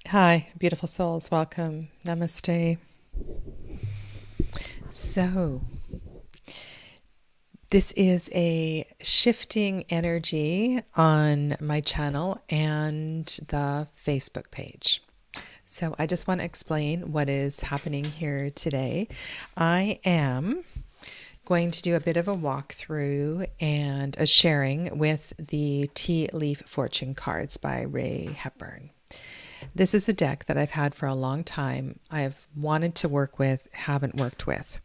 Hi, beautiful souls. Welcome. Namaste. So, this is a shifting energy on my channel and the Facebook page. So, I just want to explain what is happening here today. I am going to do a bit of a walkthrough and a sharing with the Tea Leaf Fortune cards by Ray Hepburn. This is a deck that I've had for a long time. I've wanted to work with, haven't worked with.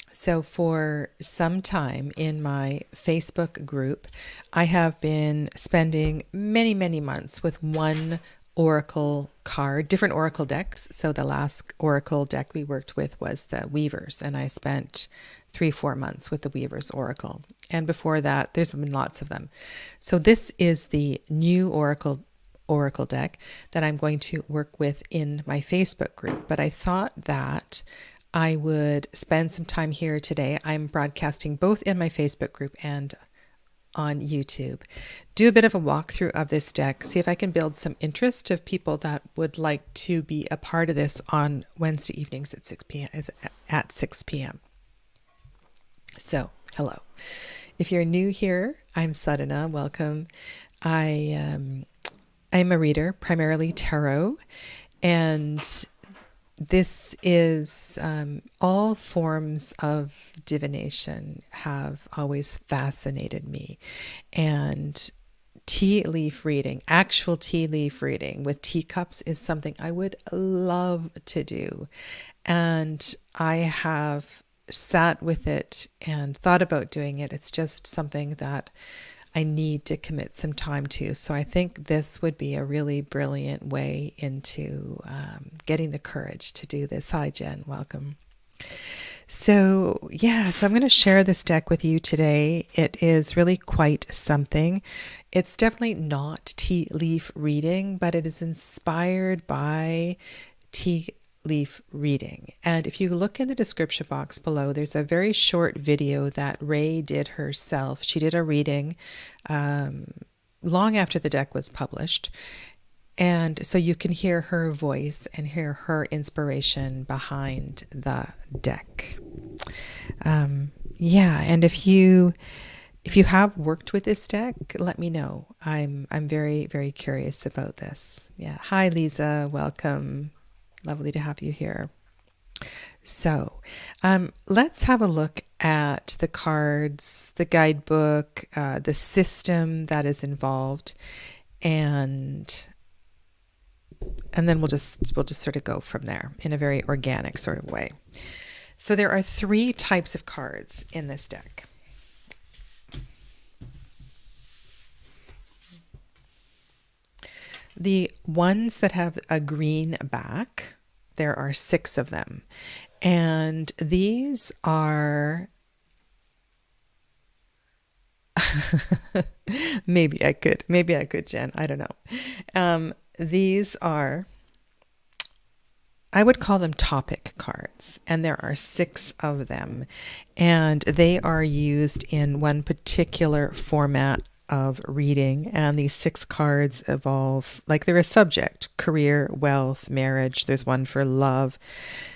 So for some time in my Facebook group, I have been spending many, many months with one oracle card, different oracle decks. So the last oracle deck we worked with was the Weavers, and I spent 3-4 months with the Weavers oracle. And before that, there's been lots of them. So this is the new oracle deck that I'm going to work with in my Facebook group. But I thought that I would spend some time here today. I'm broadcasting both in my Facebook group and on YouTube. Do a bit of a walkthrough of this deck, see if I can build some interest of people that would like to be a part of this on Wednesday evenings at 6 p.m. At 6 p.m. So, hello. If you're new here, I'm Sadhana. Welcome. I'm a reader, primarily tarot, and this is all forms of divination have always fascinated me. And tea leaf reading, actual tea leaf reading with teacups is something I would love to do. And I have sat with it and thought about doing it. It's just something that I need to commit some time to. So I think this would be a really brilliant way into getting the courage to do this. Hi, Jen. Welcome. So I'm going to share this deck with you today. It is really quite something. It's definitely not tea leaf reading, but it is inspired by tea leaf reading. And if you look in the description box below, there's a very short video that Ray did herself. She did a reading long after the deck was published. And so you can hear her voice and hear her inspiration behind the deck. And if you have worked with this deck, let me know. I'm very, very curious about this. Yeah. Hi, Lisa. Welcome. Lovely to have you here. So let's have a look at the cards, the guidebook, the system that is involved, and then we'll just sort of go from there in a very organic sort of way. So there are 3 types of cards in this deck. The ones that have a green back, there are 6 of them. And these are, maybe I could, Jen, I don't know. These are, I would call them topic cards, and there are 6 of them. And they are used in one particular format of reading, and these 6 cards evolve, like they're a subject: career, wealth, marriage. There's one for love,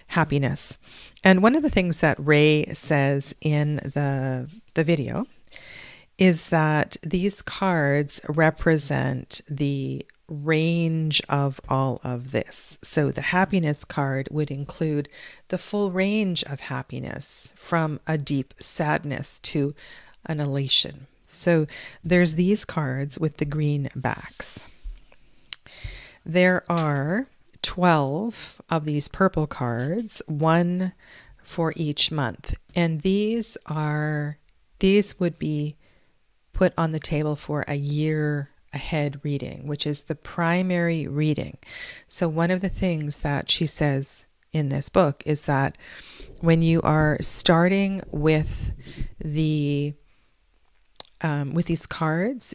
happiness. And one of the things that Ray says in the video is that these cards represent the range of all of this. So the happiness card would include the full range of happiness, from a deep sadness to an elation. So there's these cards with the green backs. There are 12 of these purple cards, one for each month. And these would be put on the table for a year ahead reading, which is the primary reading. So one of the things that she says in this book is that when you are starting with these cards,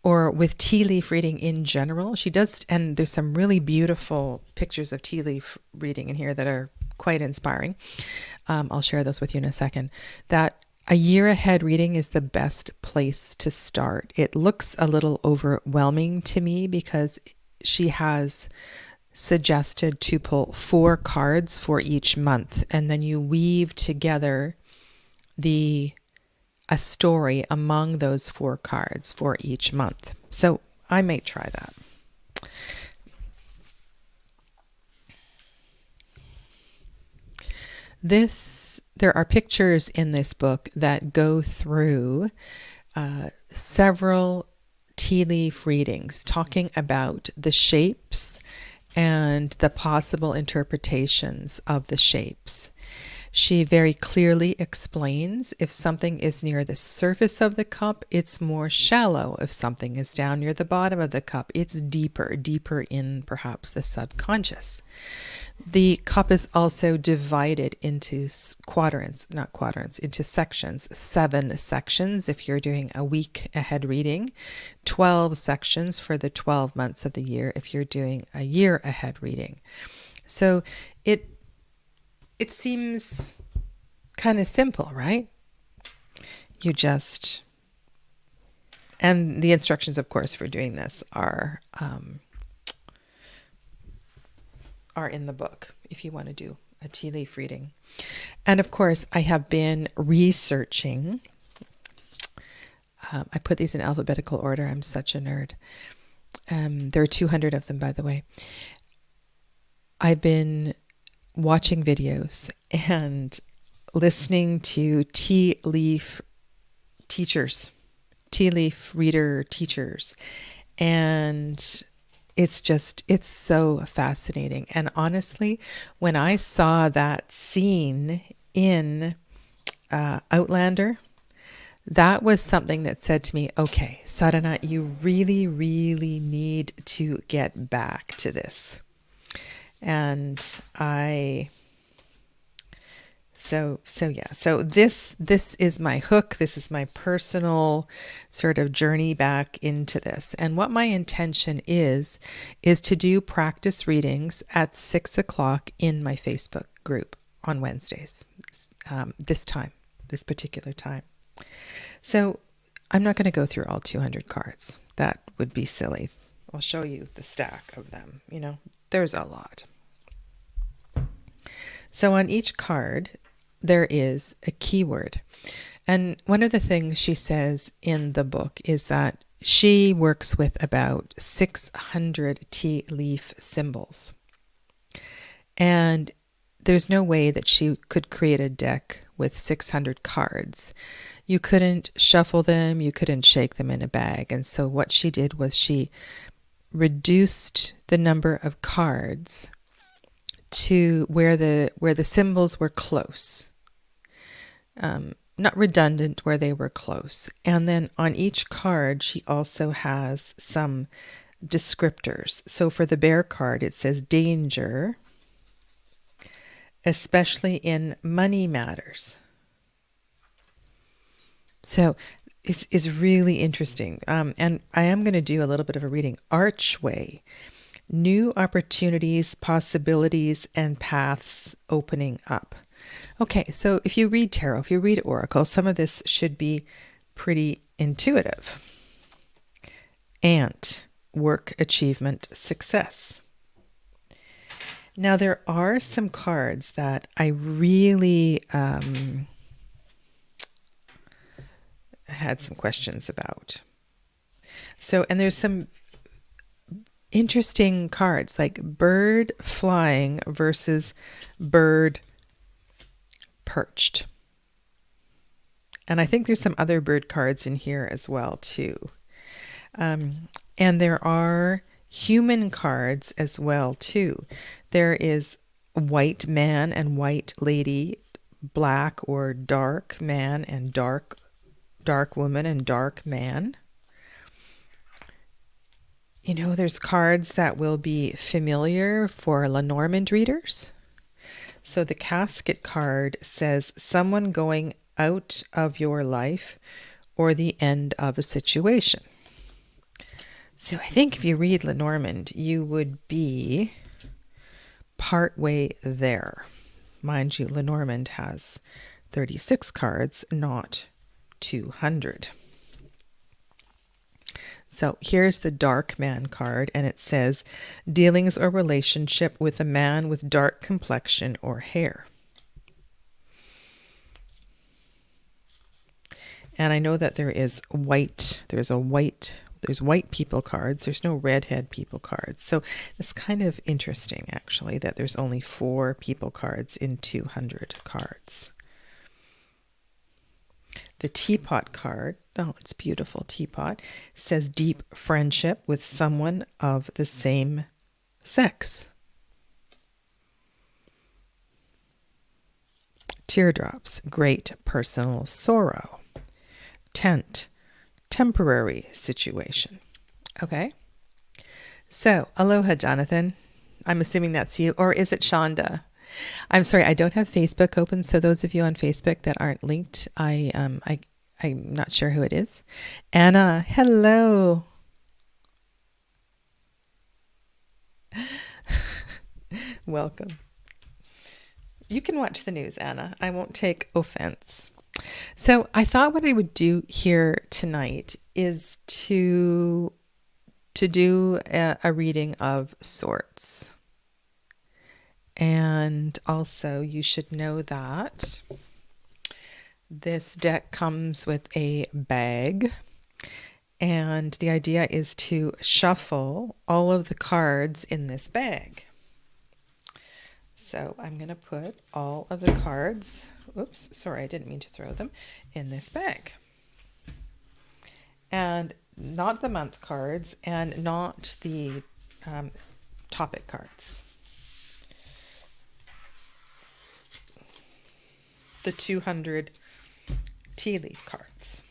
or with tea leaf reading in general, she does, and there's some really beautiful pictures of tea leaf reading in here that are quite inspiring. I'll share those with you in a second. That a year ahead reading is the best place to start. It looks a little overwhelming to me because she has suggested to pull 4 cards for each month, and then you weave together a story among those 4 cards for each month. So I may try that. There are pictures in this book that go through several tea leaf readings, talking about the shapes and the possible interpretations of the shapes. She very clearly explains if something is near the surface of the cup, it's more shallow. If something is down near the bottom of the cup, it's deeper in perhaps the subconscious. The cup is also divided into into sections, 7 sections if you're doing a week ahead reading, 12 sections for the 12 months of the year if you're doing a year ahead reading. So it seems kind of simple, right? And the instructions, of course, for doing this are in the book if you want to do a tea leaf reading. And of course, I have been researching. I put these in alphabetical order. I'm such a nerd. There are 200 of them, by the way. I've been watching videos and listening to tea leaf reader teachers, and it's so fascinating. And honestly, when I saw that scene in Outlander, that was something that said to me, okay, Sadhana, you really, really need to get back to this. And so this is my hook. This is my personal sort of journey back into this. And what my intention is to do practice readings at 6 o'clock in my Facebook group on Wednesdays, this particular time. So I'm not going to go through all 200 cards. That would be silly. I'll show you the stack of them. There's a lot. So on each card, there is a keyword. And one of the things she says in the book is that she works with about 600 tea leaf symbols. And there's no way that she could create a deck with 600 cards. You couldn't shuffle them, you couldn't shake them in a bag. And so what she did was she reduced the number of cards to where the symbols were close, not redundant, where they were close. And then on each card, she also has some descriptors. So for the bear card, it says danger, especially in money matters. So it's really interesting. And I am going to do a little bit of a reading. Archway. New opportunities, possibilities, and paths opening up. Okay, so if you read tarot, if you read oracle, some of this should be pretty intuitive. Ant, work, achievement, success. Now there are some cards that I really had some questions about. So, and there's some interesting cards like bird flying versus bird perched. And I think there's some other bird cards in here as well too. And there are human cards as well too. There is white man and white lady, black or dark man and dark woman and dark man. There's cards that will be familiar for Lenormand readers. So the casket card says someone going out of your life or the end of a situation. So I think if you read Lenormand, you would be partway there. Mind you, Lenormand has 36 cards, not 200. So here's the Dark Man card, and it says, dealings or relationship with a man with dark complexion or hair. And I know that there's white people cards. There's no redhead people cards. So it's kind of interesting, actually, that there's only 4 people cards in 200 cards. The teapot card, oh, it's beautiful, teapot, says deep friendship with someone of the same sex. Teardrops, great personal sorrow. Tent, temporary situation. Okay. So, aloha, Jonathan. I'm assuming that's you, or is it Shonda? I'm sorry, I don't have Facebook open, so those of you on Facebook that aren't linked, I'm not sure who it is. Anna, hello. Welcome. You can watch the news, Anna. I won't take offense. So I thought what I would do here tonight is to do a reading of sorts. And also you should know that this deck comes with a bag, and the idea is to shuffle all of the cards in this bag. So I'm going to put all of the cards, oops, sorry, I didn't mean to throw them, in this bag. And not the month cards and not the topic cards. The 200 tea leaf cards.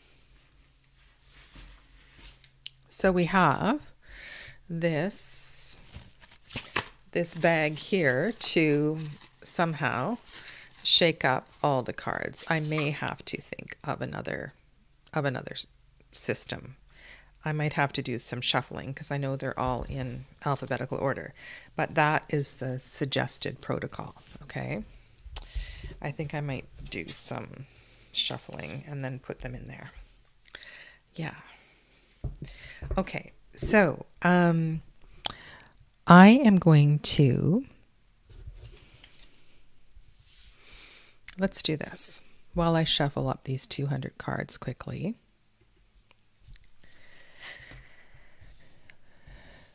So we have this bag here to somehow shake up all the cards. I may have to think of another system. I might have to do some shuffling because I know they're all in alphabetical order, but that is the suggested protocol. Okay, I think I might do some shuffling and then put them in there. Yeah. Okay, so I am going to, let's do this while I shuffle up these 200 cards quickly.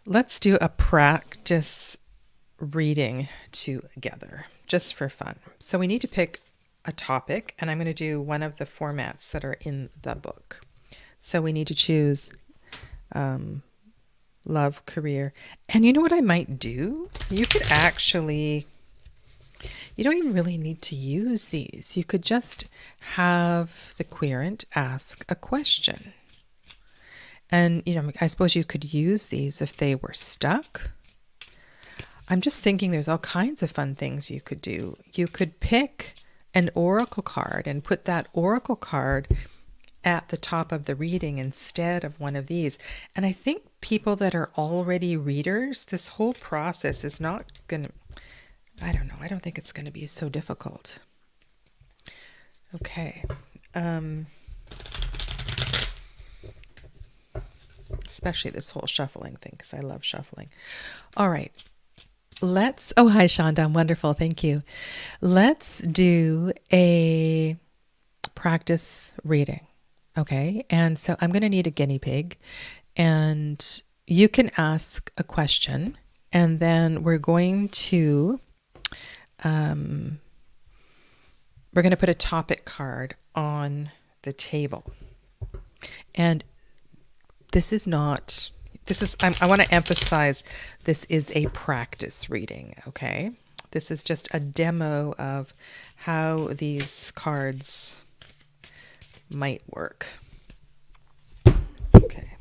Let's do a practice reading together, just for fun. So we need to pick a topic, and I'm going to do one of the formats that are in the book. So we need to choose love, career. And you know what I might do? You could actually, you don't even really need to use these. You could just have the querent ask a question. And, you know, I suppose you could use these if they were stuck. I'm just thinking there's all kinds of fun things you could do. You could pick an oracle card and put that oracle card at the top of the reading instead of one of these. And I think people that are already readers, this whole process is not going to, I don't know, I don't think it's going to be so difficult. Okay. Especially this whole shuffling thing, because I love shuffling. All right. Oh, hi, Shonda. Wonderful. Thank you. Let's do a practice reading. Okay. And so I'm going to need a guinea pig, and you can ask a question, and then we're going to put a topic card on the table. And I want to emphasize, this is a practice reading, okay? This is just a demo of how these cards might work. Okay.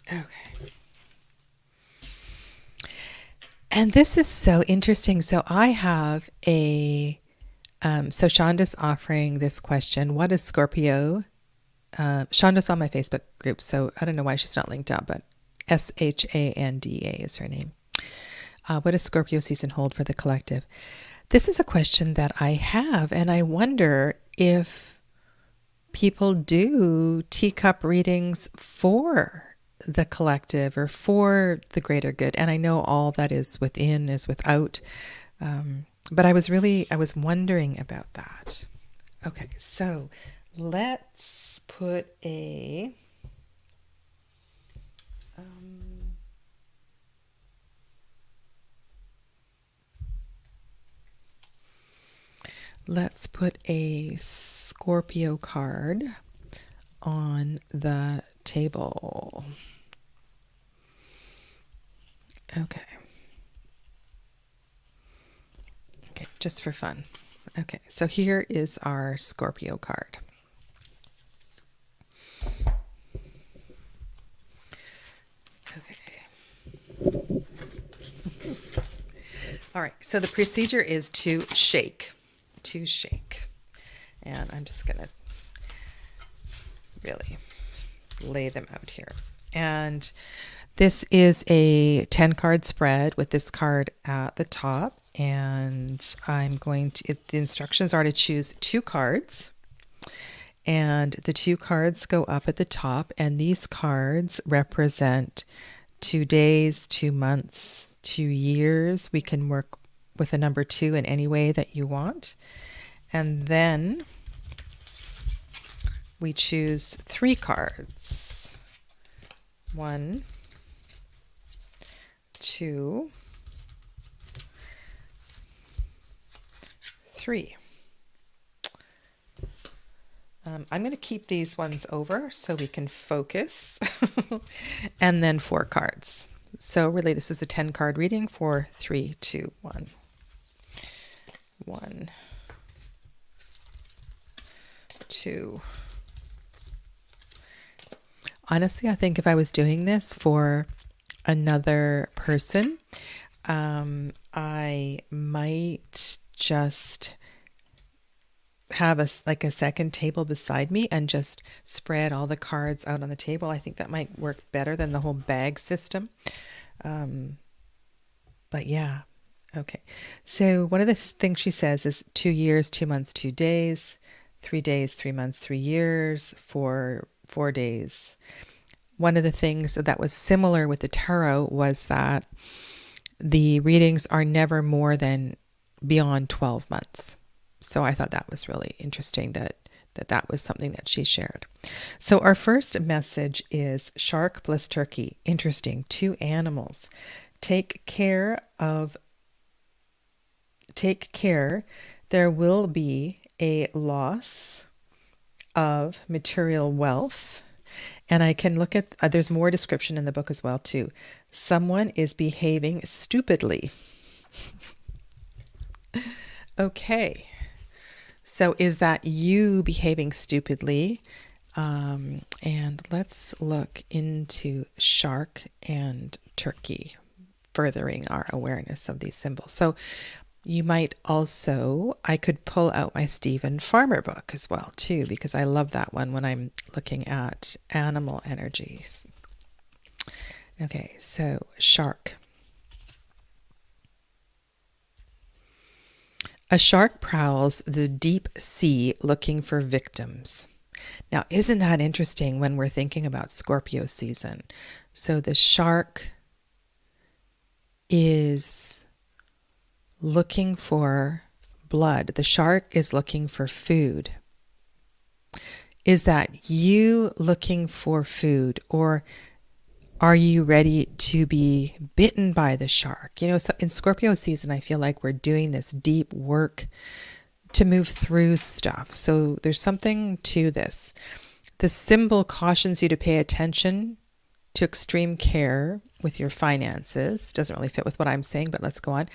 Okay. And this is so interesting. So I have so Shonda's offering this question: what is Scorpio? Shonda's on my Facebook group, so I don't know why she's not linked out, but Shanda is her name. What does Scorpio season hold for the collective? This is a question that I have, and I wonder if people do teacup readings for the collective or for the greater good. And I know all that is within is without. But I was wondering about that. Okay, so let's put a Scorpio card on the table. Okay. Okay, just for fun. Okay, so here is our Scorpio card. Okay. All right, so the procedure is to shake. And I'm just going to really lay them out here. And this is a 10 card spread with this card at the top. And the instructions are to choose 2 cards. And the 2 cards go up at the top. And these cards represent 2 days, 2 months, 2 years. We can work with a number 2 in any way that you want. And then we choose 3 cards. 1, 2, 3. I'm going to keep these ones over so we can focus. And then 4 cards. So really this is a 10 card reading for 3, 2, 1. 1, 2. Honestly, I think if I was doing this for another person, I might just have a second table beside me and just spread all the cards out on the table. I think that might work better than the whole bag system. But yeah, okay. So one of the things she says is 2 years, 2 months, 2 days, 3 days, 3 months, 3 years, 4 days. One of the things that was similar with the tarot was that the readings are never more than beyond 12 months. So I thought that was really interesting that was something that she shared. So our first message is shark plus turkey. Interesting. 2 animals. Take care. There will be a loss of material wealth. And I can look at, there's more description in the book as well too. Someone is behaving stupidly. Okay. So is that you behaving stupidly? And let's look into shark and turkey, furthering our awareness of these symbols. So you might also, I could pull out my Stephen Farmer book as well too, because I love that one when I'm looking at animal energies. Okay, so shark. A shark prowls the deep sea looking for victims. Now, isn't that interesting when we're thinking about Scorpio season? So the shark is looking for blood. The shark is looking for food. Is that you looking for food, or are you ready to be bitten by the shark? You know, so in Scorpio season, I feel like we're doing this deep work to move through stuff. So there's something to this. The symbol cautions you to pay attention to extreme care with your finances. Doesn't really fit with what I'm saying, but let's go on.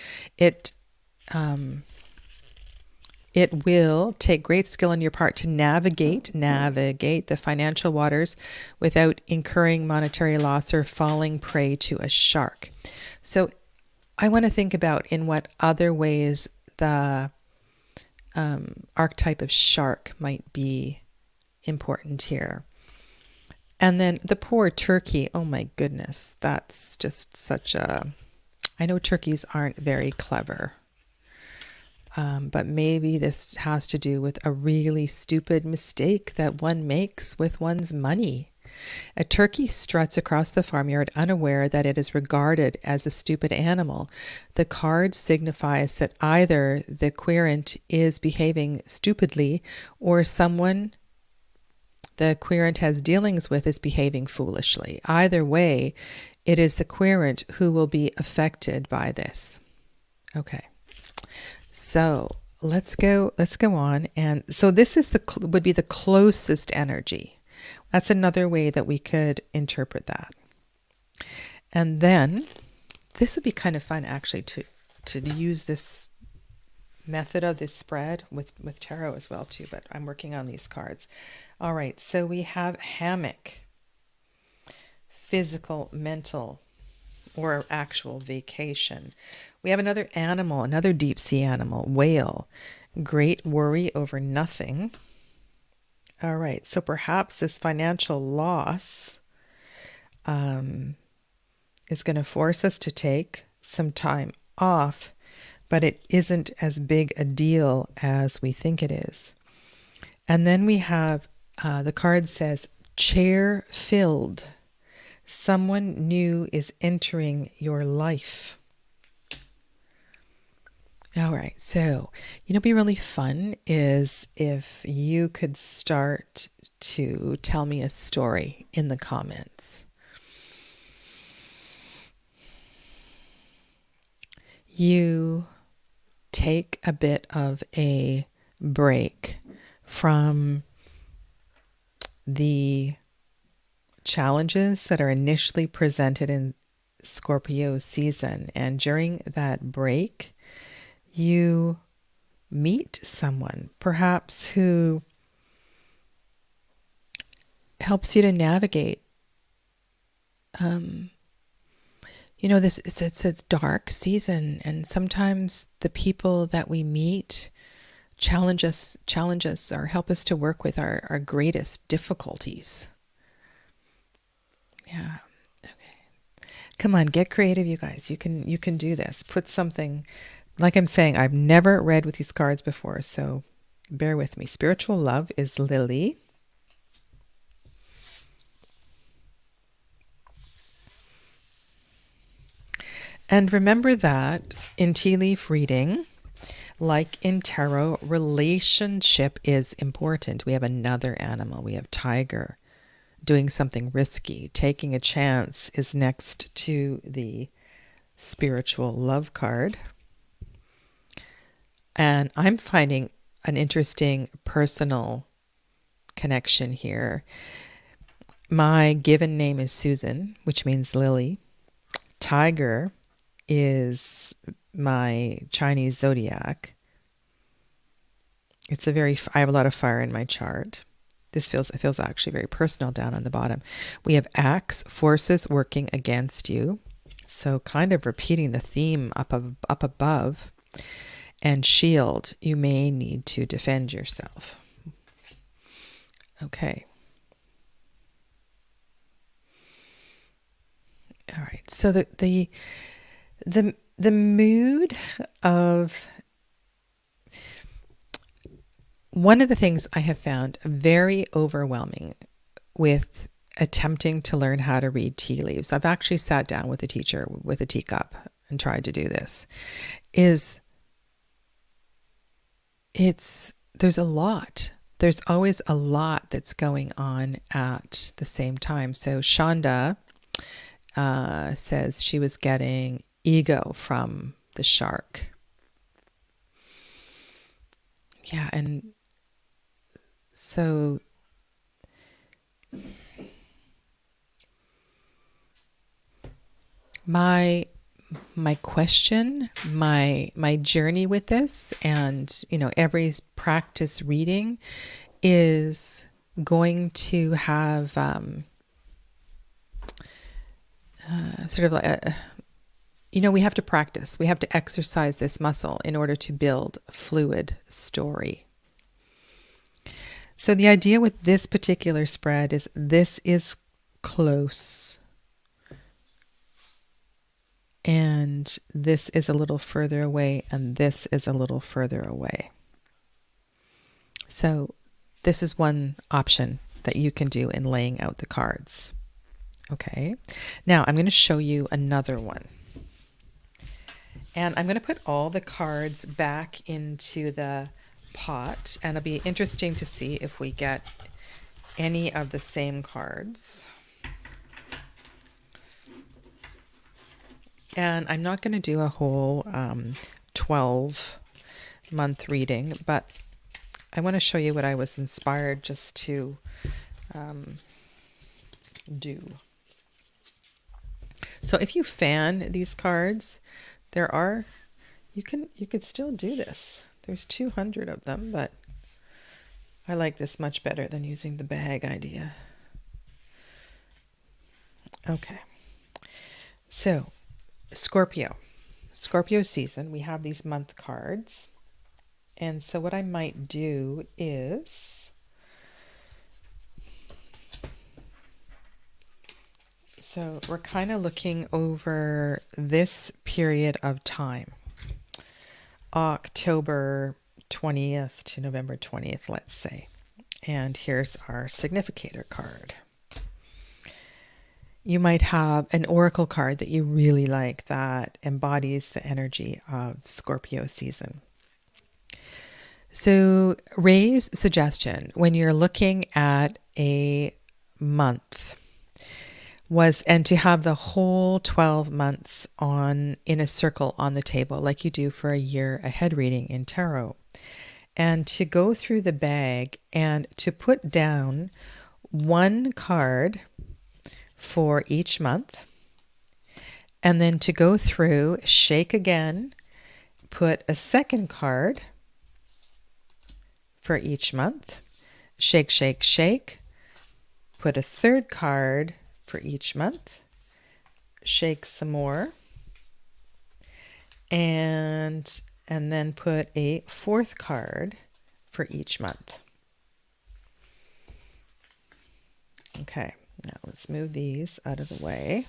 It will take great skill on your part to navigate the financial waters without incurring monetary loss or falling prey to a shark. So I want to think about in what other ways the archetype of shark might be important here. And then the poor turkey, oh my goodness, that's just such a... I know turkeys aren't very clever. But maybe this has to do with a really stupid mistake that one makes with one's money. A turkey struts across the farmyard unaware that it is regarded as a stupid animal. The card signifies that either the querent is behaving stupidly or someone the querent has dealings with is behaving foolishly. Either way, it is the querent who will be affected by this. Okay. So let's go on. And so this is would be the closest energy. That's another way that we could interpret that. And then this would be kind of fun actually to use this method of this spread with tarot as well too, but I'm working on these cards. All right, so we have hammock, physical, mental, or actual vacation. We have another animal, another deep sea animal, whale, great worry over nothing. All right, so perhaps this financial loss is going to force us to take some time off, but it isn't as big a deal as we think it is. And then we have, the card says, chair filled. Someone new is entering your life. All right, so, it'd be really fun is if you could start to tell me a story in the comments. You take a bit of a break from the challenges that are initially presented in Scorpio season, and during that break, you meet someone, perhaps who helps you to navigate. This it's a dark season, and sometimes the people that we meet challenge us, or help us to work with our greatest difficulties. Yeah. Okay. Come on, get creative, you guys. You can do this. Put something. Like I'm saying, I've never read with these cards before, so bear with me. Spiritual love is Lily. And remember that in tea leaf reading, like in tarot, relationship is important. We have another animal. We have tiger. Doing something risky. Taking a chance is next to the spiritual love card. And I'm finding an interesting personal connection here. My given name is Susan, which means lily. Tiger is my Chinese zodiac. I have a lot of fire in my chart. It feels actually very personal down on the bottom. We have axe, forces working against you. So kind of repeating the theme up above. And shield, you may need to defend yourself. Okay. All right. So the mood of one of the things I have found very overwhelming with attempting to learn how to read tea leaves. I've actually sat down with a teacher with a teacup and tried to do this. There's a lot. There's always a lot that's going on at the same time. So Shonda says she was getting ego from the shark. Yeah, and so my question, my journey with this, and every practice reading is going to have sort of like we have to practice. We have to exercise this muscle in order to build a fluid story. So the idea with this particular spread is this is close. and this is a little further away, and this is a little further away. So this is one option that you can do in laying out the cards. Okay, now I'm going to show you another one. And I'm going to put all the cards back into the pot, and it'll be interesting to see if we get any of the same cards. And I'm not going to do a whole 12-month reading, but I want to show you what I was inspired just to do. So if you fan these cards, you could still do this. There's 200 of them, but I like this much better than using the bag idea. Okay. So Scorpio season, we have these month cards. And so what I might do is so we're kind of looking over this period of time, October 20th to November 20th, let's say. And here's our significator card. You might have an oracle card that you really like that embodies the energy of Scorpio season. So Ray's suggestion when you're looking at a month was, and to have the whole 12 months in a circle on the table like you do for a year ahead reading in tarot, and to go through the bag and to put down one card for each month, and then to go through, shake again, put a second card for each month, shake, shake, shake, put a third card for each month, shake some more, and then put a fourth card for each month. Okay, now let's move these out of the way.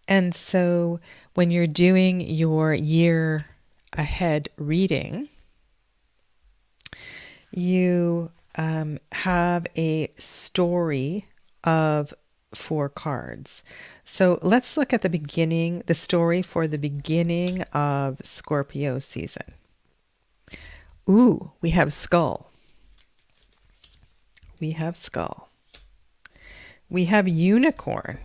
And so when you're doing your year ahead reading, you have a story of 4 cards. So let's look at the story for the beginning of Scorpio season. Ooh, we have skull. We have skull. We have unicorn.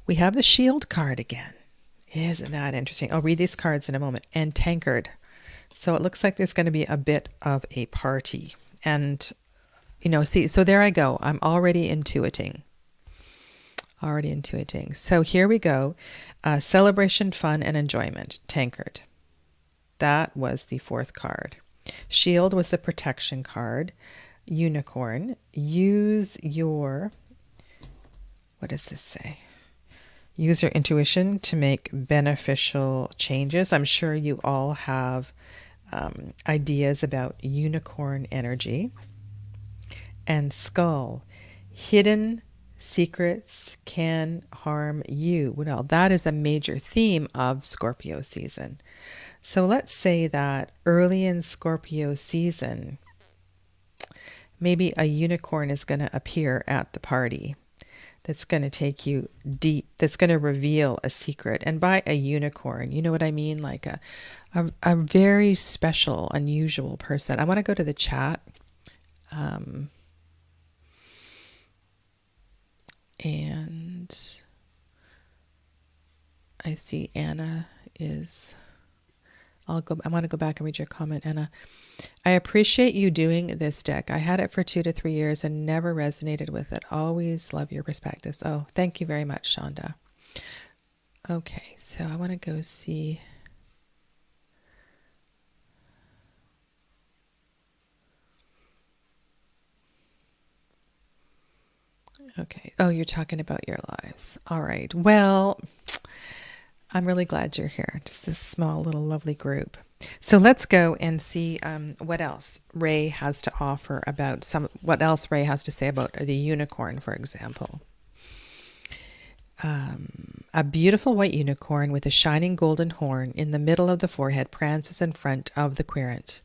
We have the shield card again. Isn't that interesting? I'll read these cards in a moment. And tankard. So it looks like there's going to be a bit of a party. And, see, so there I go. I'm already intuiting. So here we go. Celebration, fun, and enjoyment. Tankard. That was the 4th card. Shield was the protection card. Unicorn. Use your, what does this say? Use your intuition to make beneficial changes. I'm sure you all have ideas about unicorn energy. And skull. Hidden secrets can harm you. Well, that is a major theme of Scorpio season. So let's say that early in Scorpio season, maybe a unicorn is going to appear at the party. That's going to take you deep, that's going to reveal a secret. And by a unicorn, you know what I mean? Like a very special, unusual person. I want to go to the chat. And I see Anna is... I want to go back and read your comment, Anna. I appreciate you doing this deck. I had it for 2 to 3 years and never resonated with it. Always love your perspectives. Oh, thank you very much, Shonda. Okay, so I want to go see. Okay. Oh, you're talking about your lives. All right. Well, I'm really glad you're here. Just this small little lovely group. So let's go and see what else Ray has to offer about what else Ray has to say about the unicorn, for example. A beautiful white unicorn with a shining golden horn in the middle of the forehead prances in front of the querent.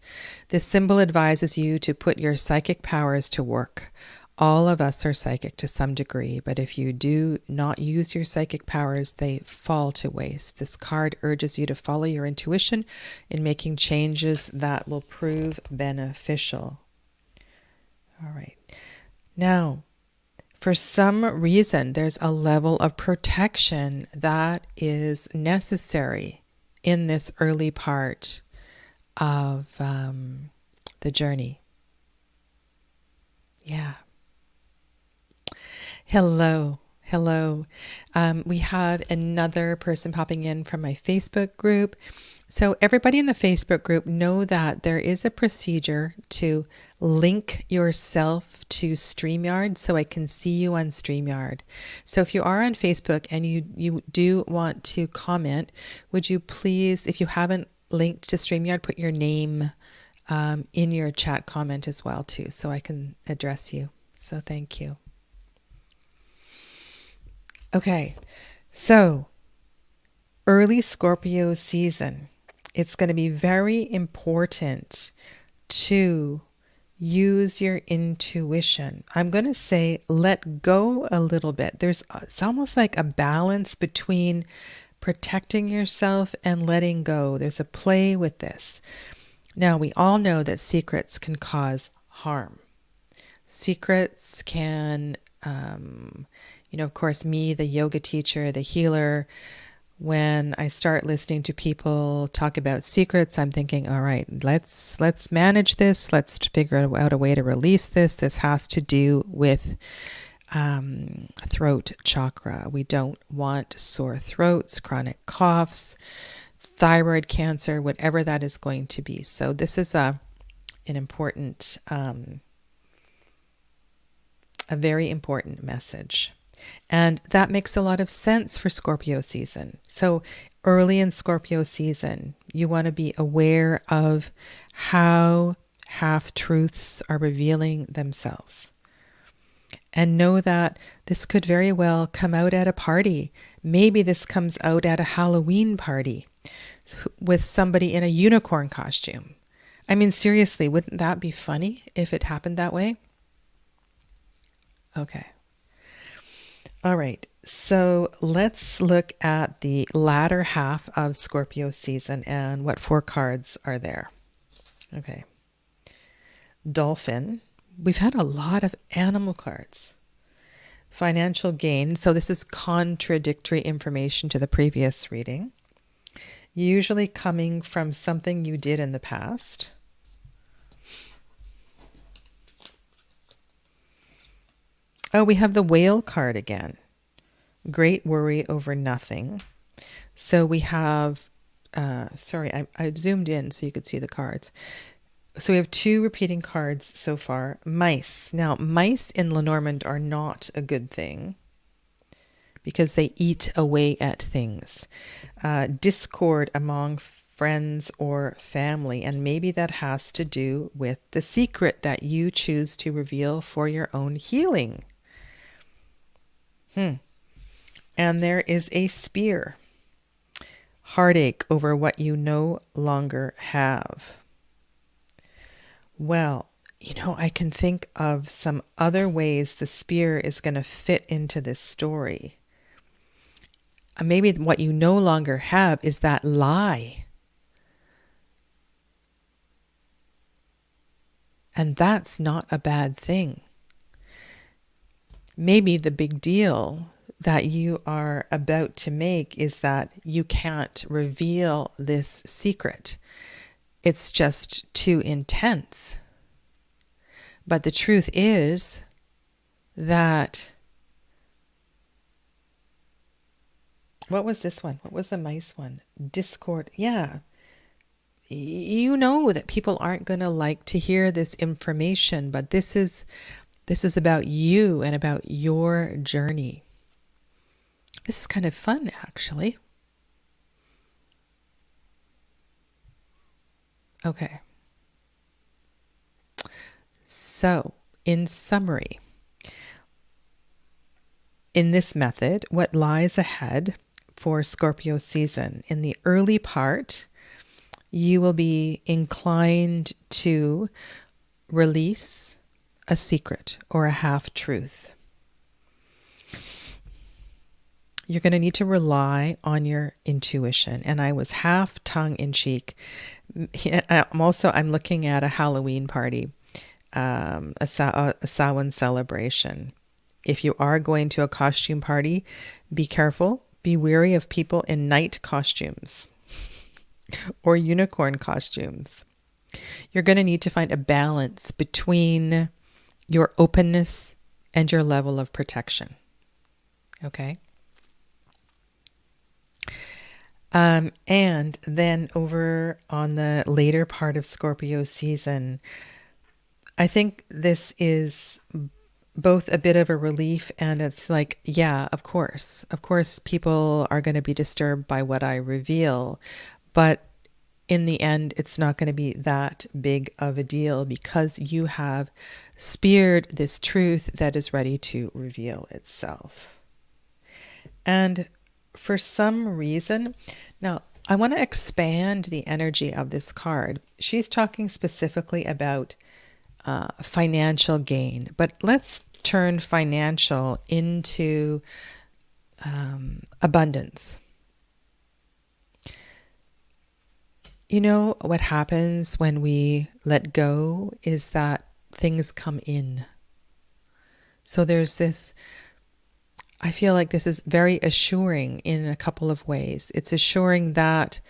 This symbol advises you to put your psychic powers to work. All of us are psychic to some degree, but if you do not use your psychic powers, they fall to waste. This card urges you to follow your intuition in making changes that will prove beneficial. All right. Now, for some reason, there's a level of protection that is necessary in this early part of the journey. Yeah. Hello. Hello. We have another person popping in from my Facebook group. So everybody in the Facebook group, know that there is a procedure to link yourself to StreamYard so I can see you on StreamYard. So if you are on Facebook and you do want to comment, would you please, if you haven't linked to StreamYard, put your name in your chat comment as well too, so I can address you. So thank you. Okay, so early Scorpio season. It's going to be very important to use your intuition. I'm going to say let go a little bit. It's almost like a balance between protecting yourself and letting go. There's a play with this. Now, we all know that secrets can cause harm. Secrets can, of course, me, the yoga teacher, the healer, when I start listening to people talk about secrets, I'm thinking, all right, let's manage this. Let's figure out a way to release this. This has to do with throat chakra. We don't want sore throats, chronic coughs, thyroid cancer, whatever that is going to be. So this is an important, a very important message. And that makes a lot of sense for Scorpio season. So early in Scorpio season, you want to be aware of how half-truths are revealing themselves. And know that this could very well come out at a party. Maybe this comes out at a Halloween party with somebody in a unicorn costume. I mean, seriously, wouldn't that be funny if it happened that way? Okay. All right, so let's look at the latter half of Scorpio season and what 4 cards are there. Okay. Dolphin. We've had a lot of animal cards. Financial gain. So this is contradictory information to the previous reading. Usually coming from something you did in the past. Oh, we have the whale card again. Great worry over nothing. So we have, sorry, I zoomed in so you could see the cards. So we have 2 repeating cards so far. Mice. Now, mice in Lenormand are not a good thing because they eat away at things. Discord among friends or family, and maybe that has to do with the secret that you choose to reveal for your own healing. And there is a spear. Heartache over what you no longer have. Well, I can think of some other ways the spear is going to fit into this story. Maybe what you no longer have is that lie. And that's not a bad thing. Maybe the big deal that you are about to make is that you can't reveal this secret. It's just too intense. But the truth is that... What was this one? What was the mice one? Discord. Yeah. You know that people aren't going to like to hear this information, but this is about you and about your journey. This is kind of fun, actually. Okay. So, in summary, in this method, what lies ahead for Scorpio season? In the early part, you will be inclined to release a secret or a half-truth. You're going to need to rely on your intuition. And I was half tongue-in-cheek. I'm looking at a Halloween party, a Samhain celebration. If you are going to a costume party, be careful. Be wary of people in knight costumes or unicorn costumes. You're going to need to find a balance between your openness and your level of protection. Okay? And then over on the later part of Scorpio season, I think this is both a bit of a relief, and it's like, yeah, of course people are going to be disturbed by what I reveal, but in the end, it's not going to be that big of a deal because you have speared this truth that is ready to reveal itself. And for some reason, now I want to expand the energy of this card. She's talking specifically about financial gain, but let's turn financial into abundance. You know, what happens when we let go is that things come in. So there's this, I feel like this is very assuring in a couple of ways. It's assuring that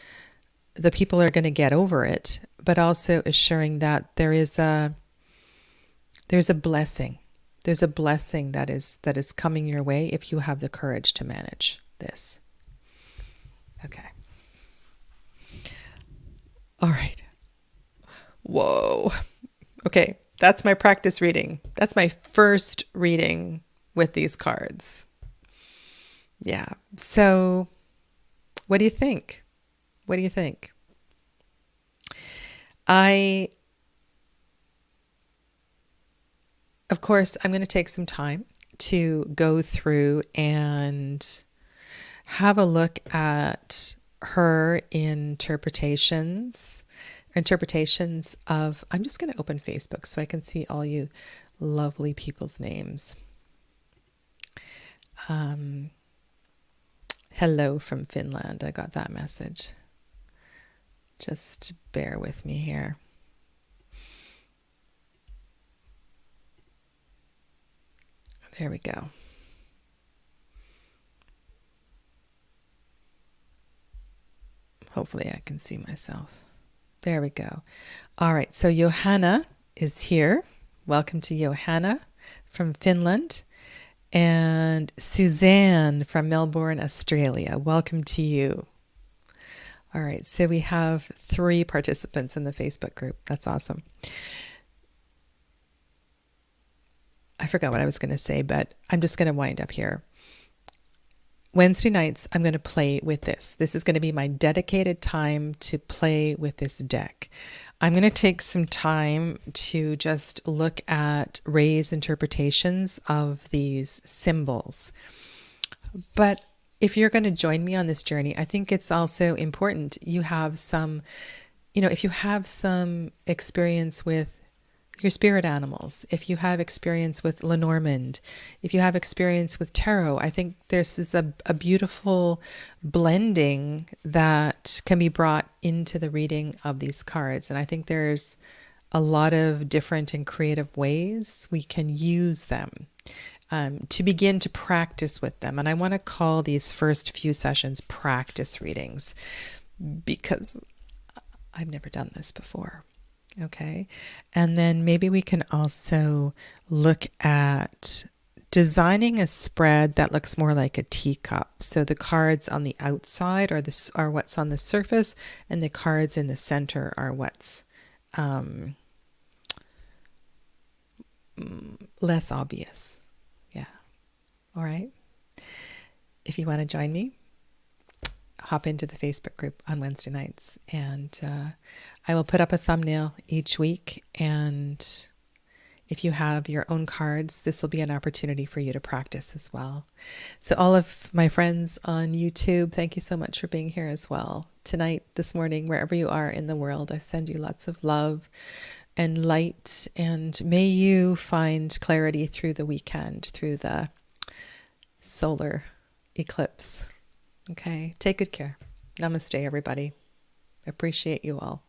the people are going to get over it, but also assuring that there's a blessing. There's a blessing that is coming your way if you have the courage to manage this. Okay. All right. Whoa. Okay, that's my practice reading. That's my first reading with these cards. Yeah. So, what do you think? What do you think? Of course, I'm going to take some time to go through and have a look at her interpretations of, I'm just going to open Facebook so I can see all you lovely people's names. Hello from Finland. I got that message. Just bear with me here. There we go. Hopefully I can see myself. There we go. All right, so Johanna is here. Welcome to Johanna from Finland. And Suzanne from Melbourne, Australia. Welcome to you. All right, so we have 3 participants in the Facebook group. That's awesome. I forgot what I was going to say, but I'm just going to wind up here. Wednesday nights, I'm going to play with this. This is going to be my dedicated time to play with this deck. I'm going to take some time to just look at Ray's interpretations of these symbols. But if you're going to join me on this journey, I think it's also important you have some, if you have some experience with your spirit animals, if you have experience with Lenormand, if you have experience with tarot, I think this is a beautiful blending that can be brought into the reading of these cards. And I think there's a lot of different and creative ways we can use them to begin to practice with them. And I want to call these first few sessions practice readings because I've never done this before. Okay. And then maybe we can also look at designing a spread that looks more like a teacup. So the cards on the outside are what's on the surface, and the cards in the center are what's less obvious. Yeah. All right. If you want to join me, hop into the Facebook group on Wednesday nights. And I will put up a thumbnail each week. And if you have your own cards, this will be an opportunity for you to practice as well. So all of my friends on YouTube, thank you so much for being here as well. Tonight, this morning, wherever you are in the world, I send you lots of love and light. And may you find clarity through the weekend, through the solar eclipse. Okay, take good care. Namaste, everybody. Appreciate you all.